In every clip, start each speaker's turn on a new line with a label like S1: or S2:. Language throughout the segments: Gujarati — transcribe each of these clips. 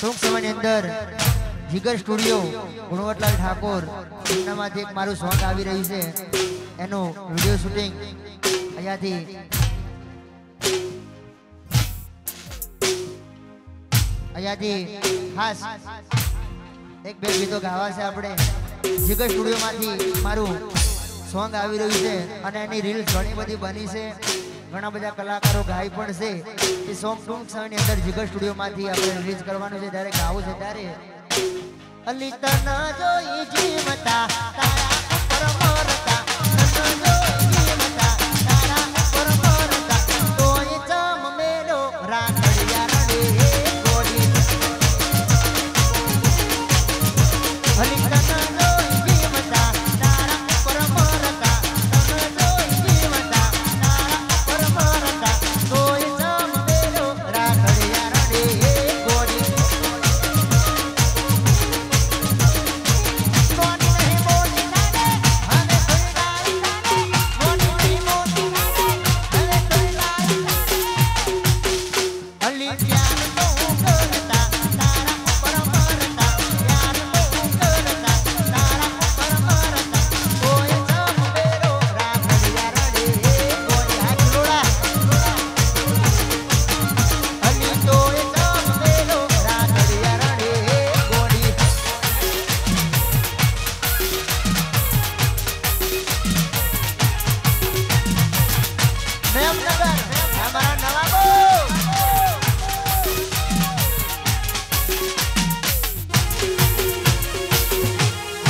S1: ટૂંક સમયની અંદર જીગર સ્ટુડિયો ગુણવતલાલ ઠાકોર એમનામાંથી એક મારું સોંગ આવી રહ્યું છે એનું વિડીયો શૂટિંગ અહીંયાથી ખાસ એક બે ગીતો ગાવા છે આપણે જીગર સ્ટુડિયોમાંથી મારું સોંગ આવી રહ્યું છે અને એની રીલ્સ ઘણી બધી બની છે ઘણા બધા કલાકારો ગાય પણ છે એ સોંગ ટૂંક સમયની અંદર જીગર સ્ટુડિયોમાંથી આપણે રિલીઝ કરવાનું છે ત્યારે ગાવું છે ત્યારે અલી તના જોઈ જીવતા તારા ઉપર મરતા તના જોઈ જીવતા તારા ઉપર મરતા તોય જમ મેલો રાખડિયા રડે ગોડી અલી તના જોઈ જીવતા તારા ઉપર મરતા તના જોઈ જીવતા તારા ઉપર મરતા તોય જમ મેલો રાખડિયા રડે ગોડી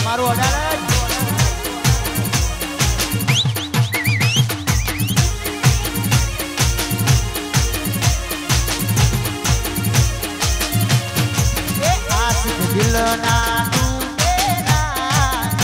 S1: મારું અડાલજ એ આશિક દિલના